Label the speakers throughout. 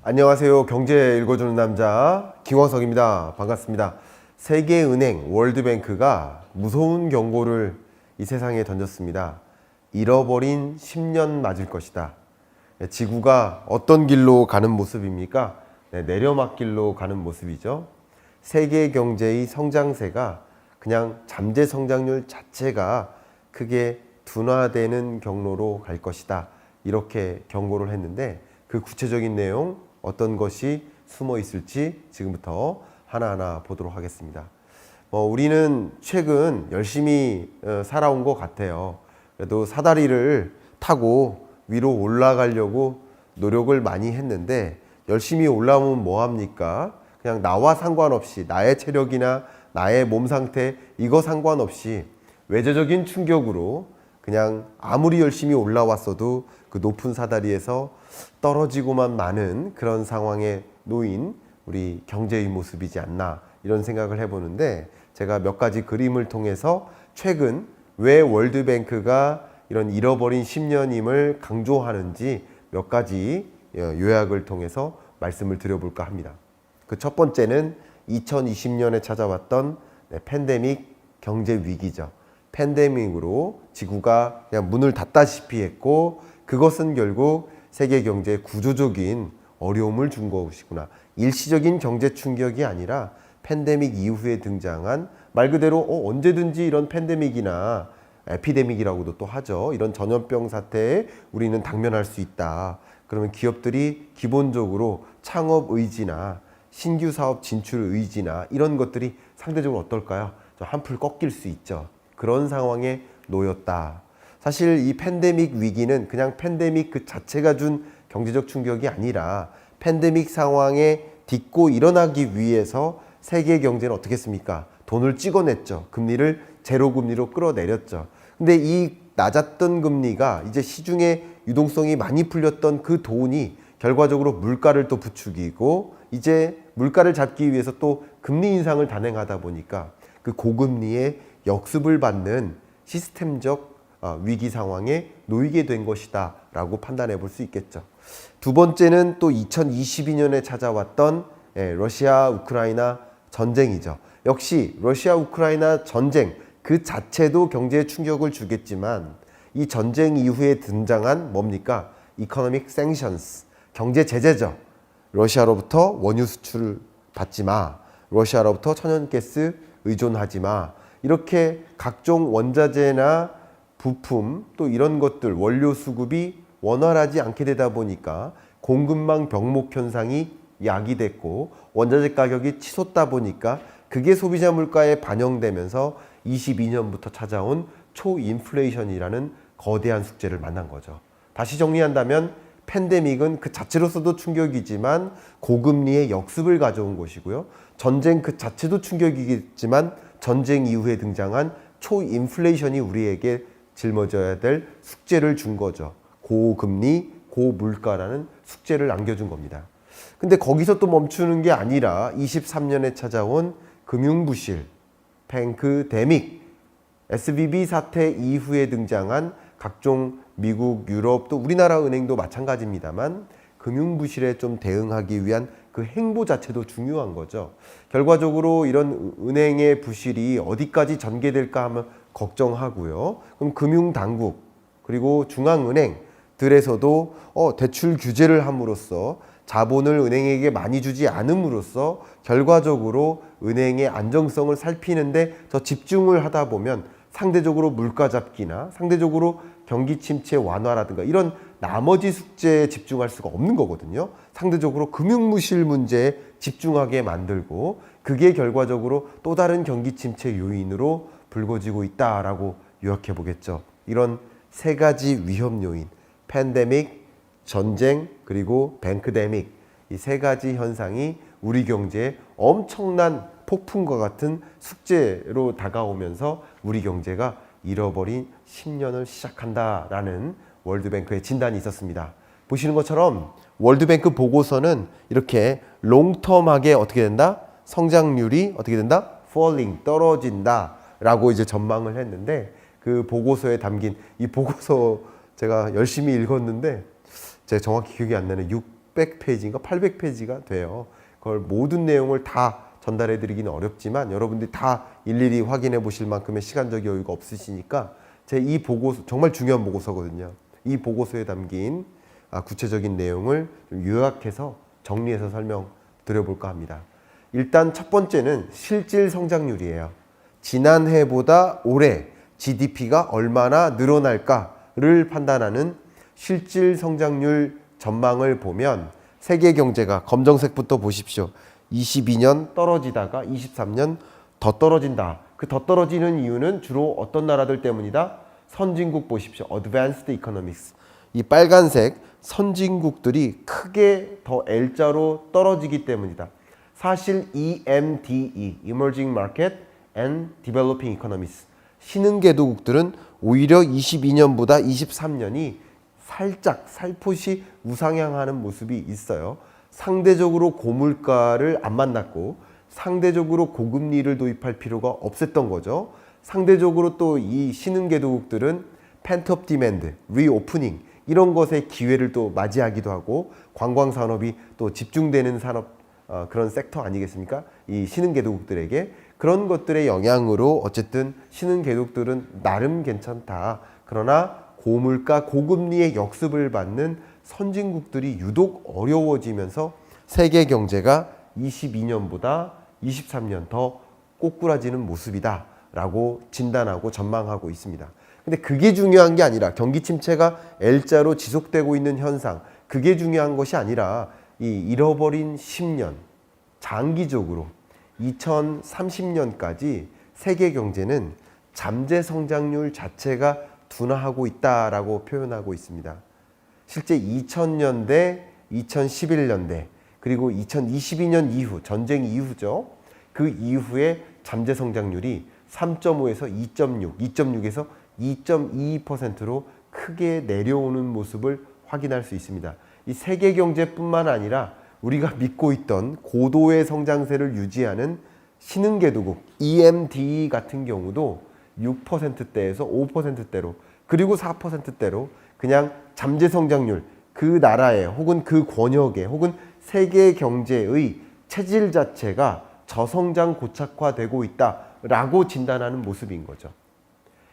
Speaker 1: 안녕하세요. 경제 읽어주는 남자 김광석입니다. 반갑습니다. 세계은행 월드뱅크가 무서운 경고를 이 세상에 던졌습니다. 잃어버린 10년 맞을 것이다. 지구가 어떤 길로 가는 모습입니까? 내려막길로 가는 모습이죠. 세계 경제의 성장세가 그냥 잠재 성장률 자체가 크게 둔화되는 경로로 갈 것이다. 이렇게 경고를 했는데 그 구체적인 내용 어떤 것이 숨어 있을지 지금부터 하나하나 보도록 하겠습니다. 우리는 최근 열심히 살아온 것 같아요. 그래도 사다리를 타고 위로 올라가려고 노력을 많이 했는데 열심히 올라오면 뭐합니까? 그냥 나와 상관없이 나의 체력이나 나의 몸 상태 이거 상관없이 외재적인 충격으로 그냥 아무리 열심히 올라왔어도 그 높은 사다리에서 떨어지고만 마는 그런 상황에 놓인 우리 경제의 모습이지 않나 이런 생각을 해보는데 제가 몇 가지 그림을 통해서 최근 왜 월드뱅크가 이런 잃어버린 10년임을 강조하는지 몇 가지 요약을 통해서 말씀을 드려볼까 합니다. 그 첫 번째는 2020년에 찾아왔던 팬데믹 경제 위기죠. 팬데믹으로 지구가 그냥 문을 닫다시피 했고 그것은 결국 세계 경제에 구조적인 어려움을 준 것이구나. 일시적인 경제 충격이 아니라 팬데믹 이후에 등장한 말 그대로 언제든지 이런 팬데믹이나 에피데믹이라고도 또 하죠. 이런 전염병 사태에 우리는 당면할 수 있다. 그러면 기업들이 기본적으로 창업 의지나 신규 사업 진출 의지나 이런 것들이 상대적으로 어떨까요? 좀 한풀 꺾일 수 있죠. 그런 상황에 놓였다. 사실 이 팬데믹 위기는 그냥 팬데믹 그 자체가 준 경제적 충격이 아니라 팬데믹 상황에 딛고 일어나기 위해서 세계 경제는 어떻게 했습니까? 돈을 찍어냈죠. 금리를 제로 금리로 끌어내렸죠. 근데 이 낮았던 금리가 이제 시중에 유동성이 많이 풀렸던 그 돈이 결과적으로 물가를 또 부추기고 이제 물가를 잡기 위해서 또 금리 인상을 단행하다 보니까 그 고금리의 역습을 받는 시스템적 위기 상황에 놓이게 된 것이다 라고 판단해 볼 수 있겠죠. 두 번째는 또 2022년에 찾아왔던 러시아 우크라이나 전쟁이죠. 역시 러시아 우크라이나 전쟁 그 자체도 경제에 충격을 주겠지만 이 전쟁 이후에 등장한 뭡니까? 이코노믹 생션스 경제 제재죠. 러시아로부터 원유 수출을 받지 마. 러시아로부터 천연가스 의존하지 마. 이렇게 각종 원자재나 부품 또 이런 것들 원료 수급이 원활하지 않게 되다 보니까 공급망 병목 현상이 야기됐고 원자재 가격이 치솟다 보니까 그게 소비자 물가에 반영되면서 22년부터 찾아온 초인플레이션이라는 거대한 숙제를 만난 거죠. 다시 정리한다면 팬데믹은 그 자체로서도 충격이지만 고금리의 역습을 가져온 것이고요. 전쟁 그 자체도 충격이겠지만 전쟁 이후에 등장한 초인플레이션이 우리에게 짊어져야 될 숙제를 준 거죠. 고금리, 고물가라는 숙제를 안겨준 겁니다. 근데 거기서 또 멈추는 게 아니라 23년에 찾아온 금융부실, 뱅크데믹, SVB 사태 이후에 등장한 각종 미국, 유럽 또 우리나라 은행도 마찬가지입니다만 금융부실에 좀 대응하기 위한 그 행보 자체도 중요한 거죠. 결과적으로 이런 은행의 부실이 어디까지 전개될까 하면 걱정하고요. 그럼 금융당국 그리고 중앙은행들에서도 대출 규제를 함으로써 자본을 은행에게 많이 주지 않음으로써 결과적으로 은행의 안정성을 살피는데 더 집중을 하다 보면 상대적으로 물가 잡기나 상대적으로 경기 침체 완화라든가 이런 나머지 숙제에 집중할 수가 없는 거거든요. 상대적으로 금융무실 문제에 집중하게 만들고 그게 결과적으로 또 다른 경기 침체 요인으로 불거지고 있다라고 요약해 보겠죠. 이런 세 가지 위험 요인, 팬데믹, 전쟁, 그리고 뱅크데믹 이 세 가지 현상이 우리 경제에 엄청난 폭풍과 같은 숙제로 다가오면서 우리 경제가 잃어버린 10년을 시작한다라는 월드뱅크의 진단이 있었습니다. 보시는 것처럼 월드뱅크 보고서는 이렇게 롱텀하게 어떻게 된다? 성장률이 어떻게 된다? falling, 떨어진다 라고 이제 전망을 했는데 그 보고서에 담긴 이 보고서 제가 열심히 읽었는데 제가 정확히 기억이 안 나는 600페이지인가 800페이지가 돼요. 그걸 모든 내용을 다 전달해 드리기는 어렵지만 여러분들이 다 일일이 확인해 보실 만큼의 시간적 여유가 없으시니까 제 이 보고서 정말 중요한 보고서거든요. 이 보고서에 담긴 구체적인 내용을 좀 요약해서 정리해서 설명드려볼까 합니다. 일단 첫 번째는 실질 성장률이에요. 지난해보다 올해 GDP가 얼마나 늘어날까를 판단하는 실질 성장률 전망을 보면 세계 경제가 검정색부터 보십시오. 22년 떨어지다가 23년 더 떨어진다. 그 더 떨어지는 이유는 주로 어떤 나라들 때문이다? 선진국 보십시오. Advanced Economics. 이 빨간색 선진국들이 크게 더 L자로 떨어지기 때문이다. 사실 EMDE, Emerging Market and Developing Economies. 신흥개도국들은 오히려 22년보다 23년이 살짝 살포시 우상향하는 모습이 있어요. 상대적으로 고물가를 안 만났고 상대적으로 고금리를 도입할 필요가 없었던 거죠. 상대적으로 또 이 신흥개도국들은 펜트업 디맨드, 리오프닝 이런 것의 기회를 또 맞이하기도 하고 관광산업이 또 집중되는 산업 그런 섹터 아니겠습니까? 이 신흥개도국들에게 그런 것들의 영향으로 어쨌든 신흥개도국들은 나름 괜찮다. 그러나 고물가, 고금리의 역습을 받는 선진국들이 유독 어려워지면서 세계 경제가 22년보다 23년 더 꼬꾸라지는 모습이다 라고 진단하고 전망하고 있습니다. 근데 그게 중요한 게 아니라 경기 침체가 L자로 지속되고 있는 현상, 그게 중요한 것이 아니라 이 잃어버린 10년, 장기적으로 2030년까지 세계 경제는 잠재 성장률 자체가 둔화하고 있다라고 표현하고 있습니다. 실제 2000년대, 2011년대, 그리고 2022년 이후, 전쟁 이후죠. 그 이후에 잠재 성장률이 3.5에서 2.6, 2.6에서 2.22%로 크게 내려오는 모습을 확인할 수 있습니다. 이 세계 경제뿐만 아니라 우리가 믿고 있던 고도의 성장세를 유지하는 신흥개도국 EMD 같은 경우도 6%대에서 5%대로 그리고 4%대로 그냥 잠재 성장률 그 나라의 혹은 그 권역의 혹은 세계 경제의 체질 자체가 저성장 고착화되고 있다라고 진단하는 모습인 거죠.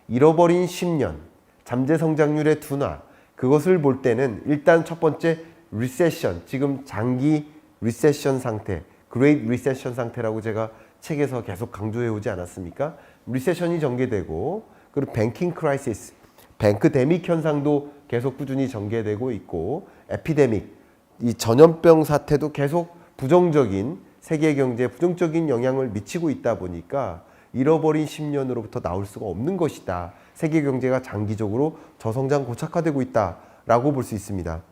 Speaker 1: 잃어버린 10년, 잠재 성장률의 둔화, 그것을 볼 때는 일단 첫 번째 리세션, 지금 장기 리세션 상태, 그레이트 리세션 상태라고 제가 책에서 계속 강조해 오지 않았습니까? 리세션이 전개되고 그리고 뱅킹 크라이시스, 뱅크데믹 현상도 계속 꾸준히 전개되고 있고 에피데믹, 이 전염병 사태도 계속 부정적인 세계 경제에 부정적인 영향을 미치고 있다 보니까 잃어버린 10년으로부터 나올 수가 없는 것이다. 세계 경제가 장기적으로 저성장 고착화되고 있다라고 볼 수 있습니다.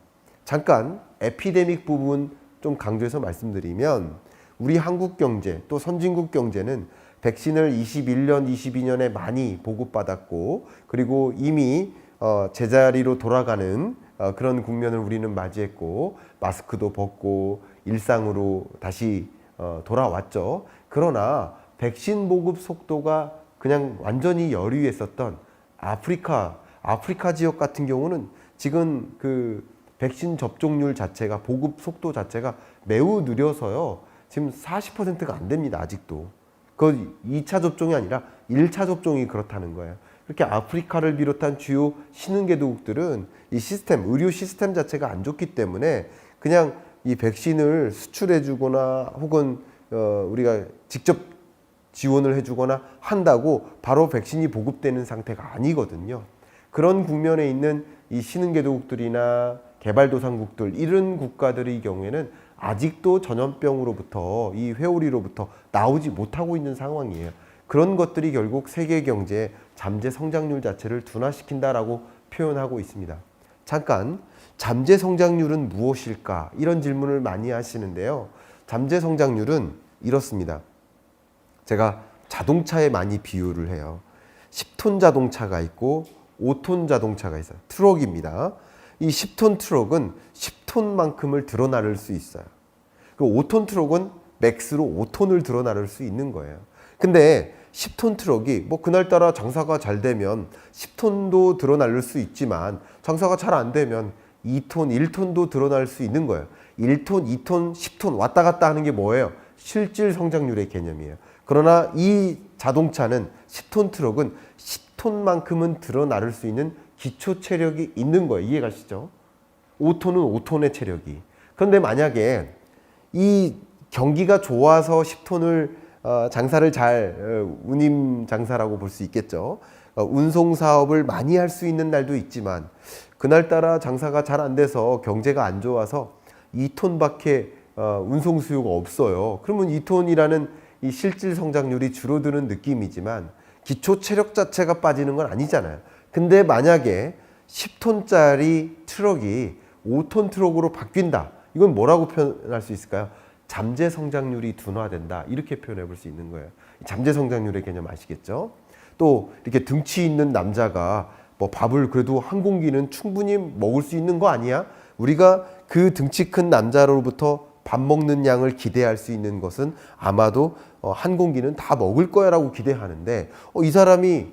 Speaker 1: 잠깐 에피데믹 부분 좀 강조해서 말씀드리면 우리 한국 경제 또 선진국 경제는 백신을 21년, 22년에 많이 보급받았고 그리고 이미 제자리로 돌아가는 그런 국면을 우리는 맞이했고 마스크도 벗고 일상으로 다시 돌아왔죠. 그러나 백신 보급 속도가 그냥 완전히 열의했었던 아프리카 지역 같은 경우는 지금 그 백신 접종률 자체가 보급 속도 자체가 매우 느려서요. 지금 40%가 안 됩니다. 아직도. 그 2차 접종이 아니라 1차 접종이 그렇다는 거예요. 그렇게 아프리카를 비롯한 주요 신흥개도국들은 이 시스템, 의료 시스템 자체가 안 좋기 때문에 그냥 이 백신을 수출해 주거나 혹은 우리가 직접 지원을 해 주거나 한다고 바로 백신이 보급되는 상태가 아니거든요. 그런 국면에 있는 이 신흥개도국들이나 개발도상국들 이런 국가들의 경우에는 아직도 전염병으로부터 이 회오리로부터 나오지 못하고 있는 상황이에요. 그런 것들이 결국 세계 경제의 잠재 성장률 자체를 둔화시킨다라고 표현하고 있습니다. 잠깐 잠재 성장률은 무엇일까? 이런 질문을 많이 하시는데요. 잠재 성장률은 이렇습니다. 제가 자동차에 많이 비유를 해요. 10톤 자동차가 있고 5톤 자동차가 있어요. 트럭입니다. 이 10톤 트럭은 10톤만큼을 드러나를 수 있어요. 그 5톤 트럭은 맥스로 5톤을 드러나를 수 있는 거예요. 근데 10톤 트럭이 뭐 그날따라 장사가 잘 되면 10톤도 드러날 수 있지만 장사가 잘 안 되면 2톤, 1톤도 드러날 수 있는 거예요. 1톤, 2톤, 10톤 왔다 갔다 하는 게 뭐예요? 실질 성장률의 개념이에요. 그러나 이 자동차는 10톤 트럭은 10톤만큼은 드러날 수 있는 기초 체력이 있는 거예요. 이해가시죠? 5톤은 5톤의 체력이. 그런데 만약에 이 경기가 좋아서 10톤을 장사를 잘 운임 장사라고 볼 수 있겠죠. 운송 사업을 많이 할 수 있는 날도 있지만 그날따라 장사가 잘 안 돼서 경제가 안 좋아서 2톤밖에 운송 수요가 없어요. 그러면 2톤이라는 이 실질 성장률이 줄어드는 느낌이지만 기초 체력 자체가 빠지는 건 아니잖아요. 근데 만약에 10톤짜리 트럭이 5톤 트럭으로 바뀐다. 이건 뭐라고 표현할 수 있을까요? 잠재 성장률이 둔화된다. 이렇게 표현해 볼 수 있는 거예요. 잠재 성장률의 개념 아시겠죠? 또 이렇게 등치 있는 남자가 뭐 밥을 그래도 한 공기는 충분히 먹을 수 있는 거 아니야? 우리가 그 등치 큰 남자로부터 밥 먹는 양을 기대할 수 있는 것은 아마도 한 공기는 다 먹을 거야 라고 기대하는데 이 사람이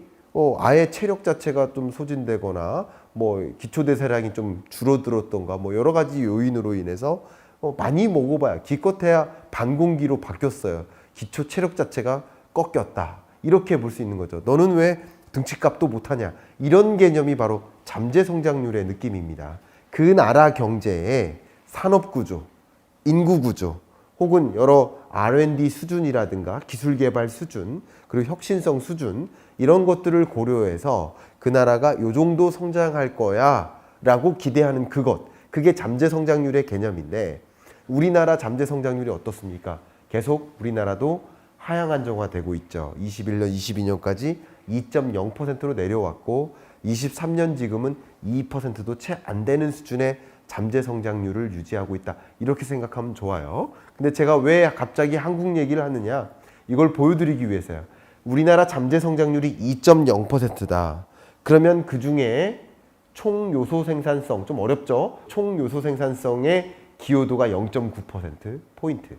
Speaker 1: 아예 체력 자체가 좀 소진되거나 뭐 기초대사량이 좀 줄어들었던가 뭐 여러 가지 요인으로 인해서 많이 먹어봐야 기껏해야 반 공기로 바뀌었어요. 기초 체력 자체가 꺾였다. 이렇게 볼 수 있는 거죠. 너는 왜 등치값도 못하냐. 이런 개념이 바로 잠재 성장률의 느낌입니다. 그 나라 경제의 산업구조, 인구구조 혹은 여러 R&D 수준이라든가 기술개발 수준 그리고 혁신성 수준 이런 것들을 고려해서 그 나라가 요 정도 성장할 거야 라고 기대하는 그게 잠재 성장률의 개념인데 우리나라 잠재 성장률이 어떻습니까? 계속 우리나라도 하향 안정화되고 있죠. 21년, 22년까지 2.0%로 내려왔고 23년 지금은 2%도 채 안 되는 수준의 잠재 성장률을 유지하고 있다. 이렇게 생각하면 좋아요. 근데 제가 왜 갑자기 한국 얘기를 하느냐? 이걸 보여드리기 위해서요. 우리나라 잠재 성장률이 2.0%다. 그러면 그 중에 총 요소 생산성, 좀 어렵죠? 총 요소 생산성의 기여도가 0.9%포인트.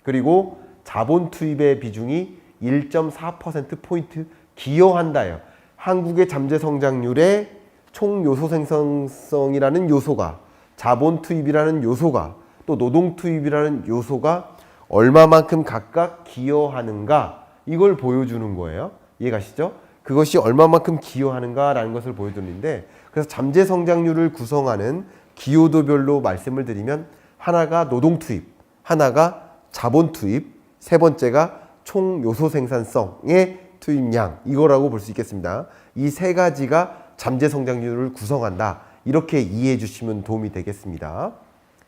Speaker 1: 그리고 자본 투입의 비중이 1.4%포인트 기여한다예요. 한국의 잠재 성장률에 총 요소 생산성이라는 요소가 자본 투입이라는 요소가 또 노동 투입이라는 요소가 얼마만큼 각각 기여하는가 이걸 보여주는 거예요. 이해가시죠? 그것이 얼마만큼 기여하는가라는 것을 보여주는데 그래서 잠재 성장률을 구성하는 기여도별로 말씀을 드리면 하나가 노동 투입, 하나가 자본 투입, 세 번째가 총 요소 생산성의 투입량 이거라고 볼 수 있겠습니다. 이 세 가지가 잠재 성장률을 구성한다. 이렇게 이해해 주시면 도움이 되겠습니다.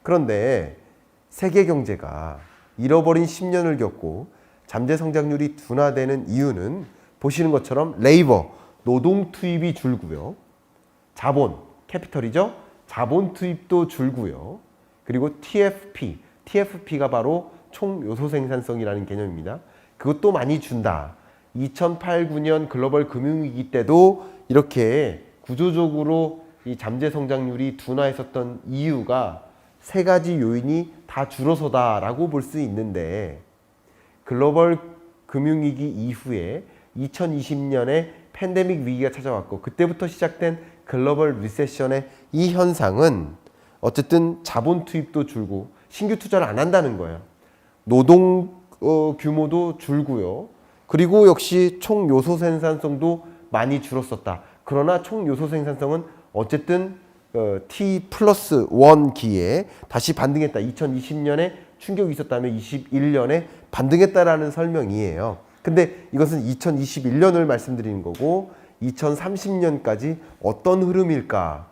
Speaker 1: 그런데 세계 경제가 잃어버린 10년을 겪고 잠재 성장률이 둔화되는 이유는 보시는 것처럼 레이버, 노동 투입이 줄고요. 자본, 캐피털이죠. 자본 투입도 줄고요. 그리고 TFP가 바로 총 요소 생산성이라는 개념입니다. 그것도 많이 준다. 2008, 9년 글로벌 금융위기 때도 이렇게 구조적으로 이 잠재 성장률이 둔화했었던 이유가 세 가지 요인이 다 줄어서다라고 볼 수 있는데 글로벌 금융위기 이후에 2020년에 팬데믹 위기가 찾아왔고 그때부터 시작된 글로벌 리세션의 이 현상은 어쨌든 자본 투입도 줄고 신규 투자를 안 한다는 거예요. 노동 규모도 줄고요. 그리고 역시 총 요소 생산성도 많이 줄었었다. 그러나 총 요소 생산성은 어쨌든 T+1 기에 다시 반등했다. 2020년에 충격이 있었다면 21년에 반등했다라는 설명이에요. 근데 이것은 2021년을 말씀드리는 거고 2030년까지 어떤 흐름일까?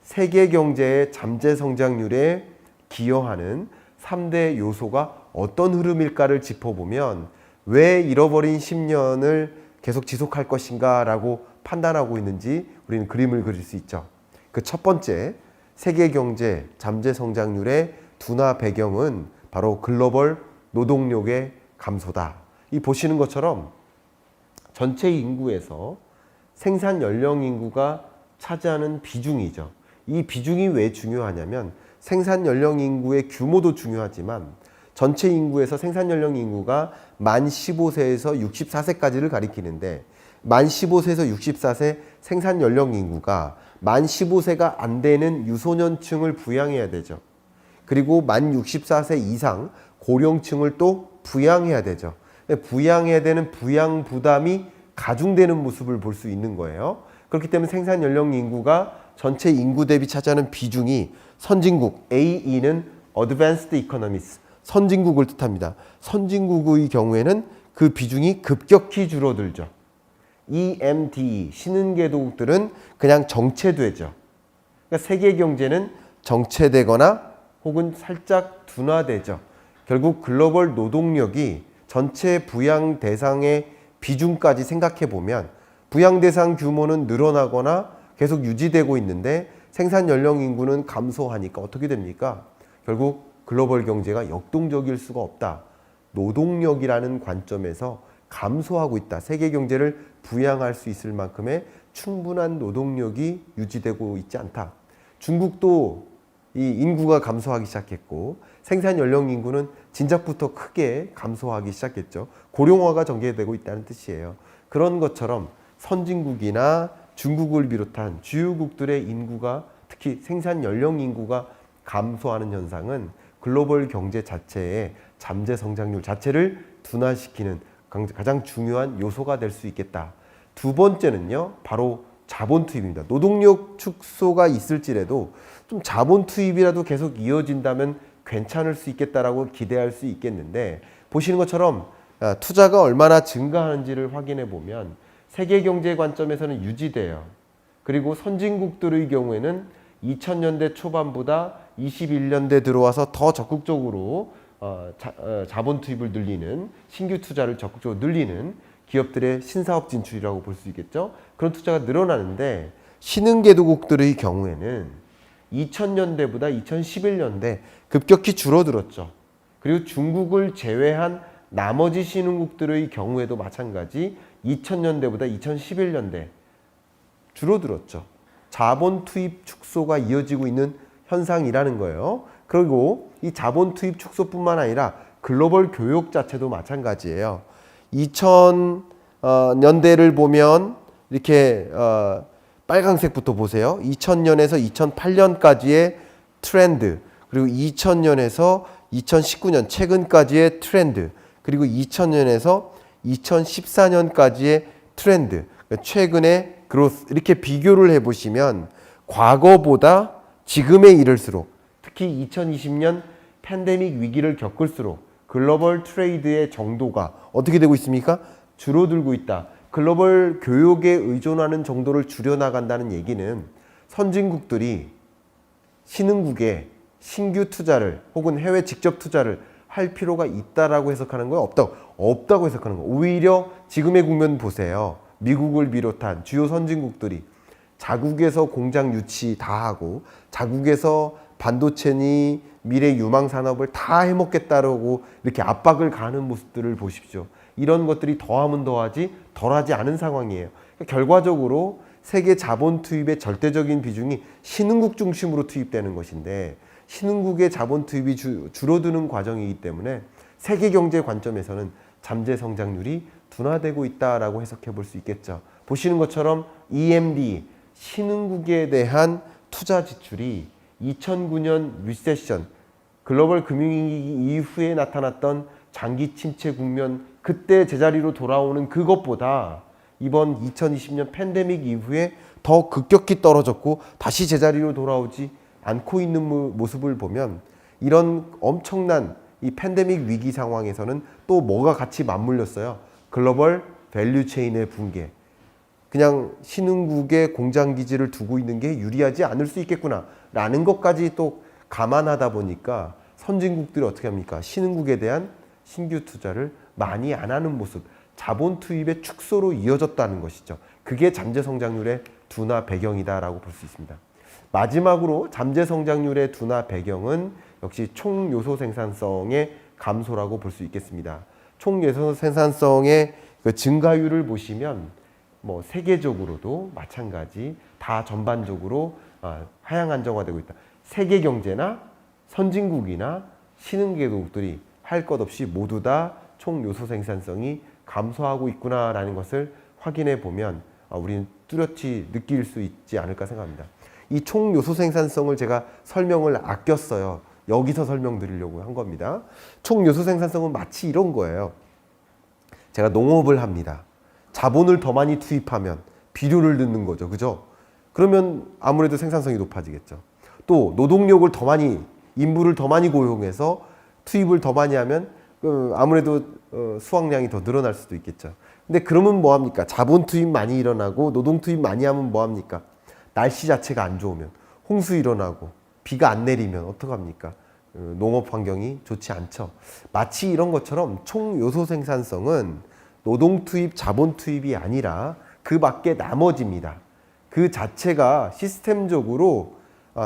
Speaker 1: 세계 경제의 잠재 성장률에 기여하는 3대 요소가 어떤 흐름일까를 짚어보면 왜 잃어버린 10년을 계속 지속할 것인가 라고 판단하고 있는지 우리는 그림을 그릴 수 있죠. 그 첫 번째 세계 경제 잠재 성장률의 둔화 배경은 바로 글로벌 노동력의 감소다. 이 보시는 것처럼 전체 인구에서 생산 연령 인구가 차지하는 비중이죠. 이 비중이 왜 중요하냐면 생산 연령 인구의 규모도 중요하지만 전체 인구에서 생산 연령 인구가 만 15세에서 64세까지를 가리키는데 만 15세에서 64세 생산 연령 인구가 만 15세가 안 되는 유소년층을 부양해야 되죠. 그리고 만 64세 이상 고령층을 또 부양해야 되죠. 부양해야 되는 부양 부담이 가중되는 모습을 볼 수 있는 거예요. 그렇기 때문에 생산 연령 인구가 전체 인구 대비 차지하는 비중이 선진국, AE는 Advanced Economies, 선진국을 뜻합니다. 선진국의 경우에는 그 비중이 급격히 줄어들죠. EMD, 신흥개도국들은 그냥 정체되죠. 그러니까 세계 경제는 정체되거나 혹은 살짝 둔화되죠. 결국 글로벌 노동력이 전체 부양 대상의 비중까지 생각해 보면 부양 대상 규모는 늘어나거나 계속 유지되고 있는데 생산 연령 인구는 감소하니까 어떻게 됩니까? 결국 글로벌 경제가 역동적일 수가 없다. 노동력이라는 관점에서 감소하고 있다. 세계 경제를 부양할 수 있을 만큼의 충분한 노동력이 유지되고 있지 않다. 중국도 이 인구가 감소하기 시작했고 생산 연령 인구는 진작부터 크게 감소하기 시작했죠. 고령화가 전개되고 있다는 뜻이에요. 그런 것처럼 선진국이나 중국을 비롯한 주요국들의 인구가 특히 생산 연령 인구가 감소하는 현상은 글로벌 경제 자체의 잠재 성장률 자체를 둔화시키는 가장 중요한 요소가 될 수 있겠다. 두 번째는요, 바로 자본 투입입니다. 노동력 축소가 있을지라도 좀 자본 투입이라도 계속 이어진다면 괜찮을 수 있겠다라고 기대할 수 있겠는데 보시는 것처럼 투자가 얼마나 증가하는지를 확인해 보면 세계 경제 관점에서는 유지돼요. 그리고 선진국들의 경우에는 2000년대 초반보다 21년대 들어와서 더 적극적으로 자본 투입을 늘리는 신규 투자를 적극적으로 늘리는 기업들의 신사업 진출이라고 볼 수 있겠죠. 그런 투자가 늘어나는데 신흥개도국들의 경우에는 2000년대보다 2011년대 급격히 줄어들었죠. 그리고 중국을 제외한 나머지 신흥국들의 경우에도 마찬가지 2000년대보다 2011년대 줄어들었죠. 자본 투입 축소가 이어지고 있는 현상이라는 거예요. 그리고 이 자본 투입 축소뿐만 아니라 글로벌 교육 자체도 마찬가지예요. 2000년대를 보면 이렇게 빨강색부터 보세요. 2000년에서 2008년까지의 트렌드, 그리고 2000년에서 2019년 최근까지의 트렌드, 그리고 2000년에서 2014년까지의 트렌드, 최근의 그로스, 이렇게 비교를 해보시면 과거보다 지금에 이를수록 특히 2020년 팬데믹 위기를 겪을수록 글로벌 트레이드의 정도가 어떻게 되고 있습니까? 줄어들고 있다. 글로벌 교역에 의존하는 정도를 줄여나간다는 얘기는 선진국들이 신흥국에 신규 투자를 혹은 해외 직접 투자를 할 필요가 있다라고 해석하는 거예요? 없다고 해석하는 거예요. 오히려 지금의 국면 보세요. 미국을 비롯한 주요 선진국들이 자국에서 공장 유치 다 하고 자국에서 반도체니 미래 유망 산업을 다 해먹겠다라고 이렇게 압박을 가하는 모습들을 보십시오. 이런 것들이 더하면 더하지 덜하지 않은 상황이에요. 그러니까 결과적으로 세계 자본 투입의 절대적인 비중이 신흥국 중심으로 투입되는 것인데 신흥국의 자본 투입이 줄어드는 과정이기 때문에 세계 경제 관점에서는 잠재 성장률이 둔화되고 있다라고 해석해 볼 수 있겠죠. 보시는 것처럼 EMD, 신흥국에 대한 투자 지출이 2009년 리세션, 글로벌 금융위기 이후에 나타났던 장기 침체 국면, 그때 제자리로 돌아오는 그것보다 이번 2020년 팬데믹 이후에 더 급격히 떨어졌고 다시 제자리로 돌아오지 않고 있는 모습을 보면 이런 엄청난 이 팬데믹 위기 상황에서는 또 뭐가 같이 맞물렸어요? 글로벌 밸류체인의 붕괴. 그냥 신흥국에 공장 기지를 두고 있는 게 유리하지 않을 수 있겠구나 라는 것까지 또 감안하다 보니까 선진국들이 어떻게 합니까? 신흥국에 대한 신규 투자를 많이 안 하는 모습, 자본 투입의 축소로 이어졌다는 것이죠. 그게 잠재 성장률의 둔화 배경이다라고 볼 수 있습니다. 마지막으로 잠재 성장률의 둔화 배경은 역시 총 요소 생산성의 감소라고 볼 수 있겠습니다. 총 요소 생산성의 그 증가율을 보시면 뭐 세계적으로도 마찬가지 다 전반적으로 하향 안정화되고 있다. 세계 경제나 선진국이나 신흥개도국들이 할 것 없이 모두 다 총 요소 생산성이 감소하고 있구나라는 것을 확인해 보면 우리는 뚜렷이 느낄 수 있지 않을까 생각합니다. 이 총 요소 생산성을 제가 설명을 아꼈어요. 여기서 설명드리려고 한 겁니다. 총 요소 생산성은 마치 이런 거예요. 제가 농업을 합니다. 자본을 더 많이 투입하면 비료를 넣는 거죠. 그죠? 그러면 아무래도 생산성이 높아지겠죠. 또 노동력을 더 많이, 인부를 더 많이 고용해서 투입을 더 많이 하면 아무래도 수확량이 더 늘어날 수도 있겠죠. 근데 그러면 뭐합니까? 자본 투입 많이 일어나고 노동 투입 많이 하면 뭐합니까? 날씨 자체가 안 좋으면 홍수 일어나고 비가 안 내리면 어떡합니까? 농업 환경이 좋지 않죠. 마치 이런 것처럼 총 요소 생산성은 노동 투입, 자본 투입이 아니라 그 밖에 나머지입니다. 그 자체가 시스템적으로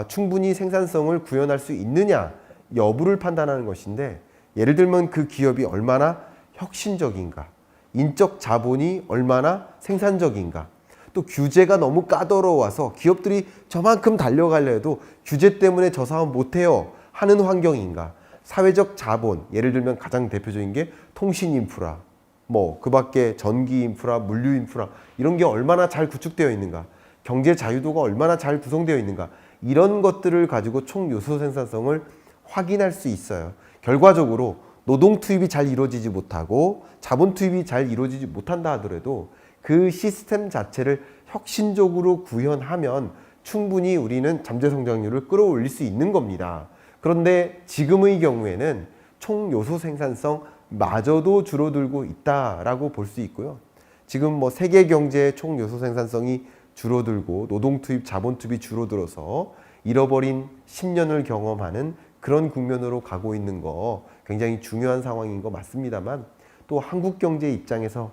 Speaker 1: 충분히 생산성을 구현할 수 있느냐 여부를 판단하는 것인데, 예를 들면 그 기업이 얼마나 혁신적인가, 인적 자본이 얼마나 생산적인가, 또 규제가 너무 까다로워서 기업들이 저만큼 달려가려 해도 규제 때문에 저 사업 못해요 하는 환경인가, 사회적 자본, 예를 들면 가장 대표적인 게 통신 인프라, 뭐 그 밖에 전기 인프라, 물류 인프라 이런 게 얼마나 잘 구축되어 있는가, 경제 자유도가 얼마나 잘 구성되어 있는가, 이런 것들을 가지고 총 요소 생산성을 확인할 수 있어요. 결과적으로 노동 투입이 잘 이루어지지 못하고 자본 투입이 잘 이루어지지 못한다 하더라도 그 시스템 자체를 혁신적으로 구현하면 충분히 우리는 잠재 성장률을 끌어올릴 수 있는 겁니다. 그런데 지금의 경우에는 총 요소 생산성 마저도 줄어들고 있다라고 볼 수 있고요. 지금 뭐 세계 경제의 총 요소 생산성이 줄어들고 노동 투입, 자본 투입이 줄어들어서 잃어버린 10년을 경험하는 그런 국면으로 가고 있는 거 굉장히 중요한 상황인 거 맞습니다만, 또 한국 경제 입장에서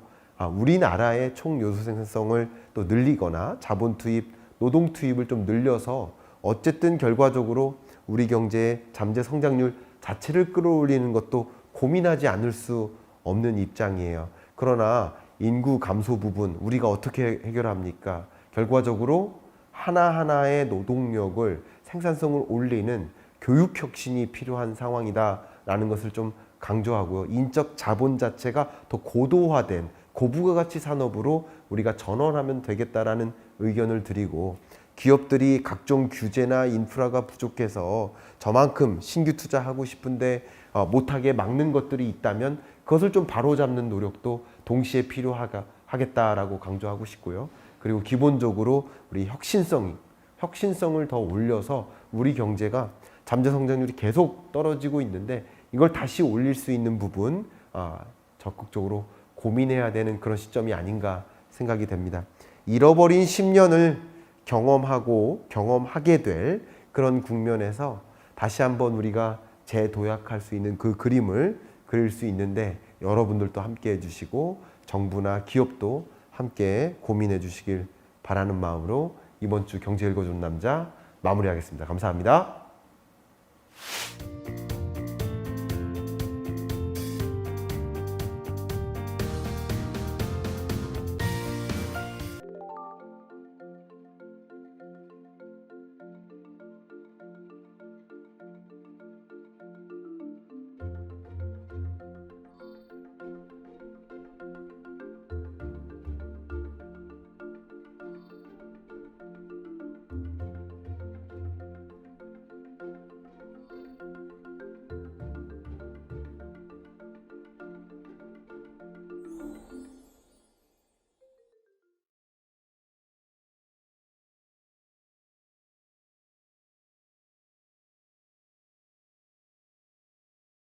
Speaker 1: 우리나라의 총 요소 생산성을 또 늘리거나 자본 투입, 노동 투입을 좀 늘려서 어쨌든 결과적으로 우리 경제의 잠재 성장률 자체를 끌어올리는 것도 고민하지 않을 수 없는 입장이에요. 그러나 인구 감소 부분 우리가 어떻게 해결합니까? 결과적으로 하나하나의 노동력을, 생산성을 올리는 교육 혁신이 필요한 상황이다라는 것을 좀 강조하고요. 인적 자본 자체가 더 고도화된 고부가가치 산업으로 우리가 전환하면 되겠다라는 의견을 드리고, 기업들이 각종 규제나 인프라가 부족해서 저만큼 신규 투자하고 싶은데 못하게 막는 것들이 있다면 그것을 좀 바로잡는 노력도 동시에 필요하겠다라고 강조하고 싶고요. 그리고 기본적으로 우리 혁신성을 더 올려서 우리 경제가 잠재 성장률이 계속 떨어지고 있는데 이걸 다시 올릴 수 있는 부분 적극적으로 고민해야 되는 그런 시점이 아닌가 생각이 됩니다. 잃어버린 10년을 경험하게 될 그런 국면에서 다시 한번 우리가 재도약할 수 있는 그 그림을 그릴 수 있는데, 여러분들도 함께 해주시고 정부나 기업도 함께 고민해 주시길 바라는 마음으로 이번 주 경제 읽어주는 남자 마무리하겠습니다. 감사합니다.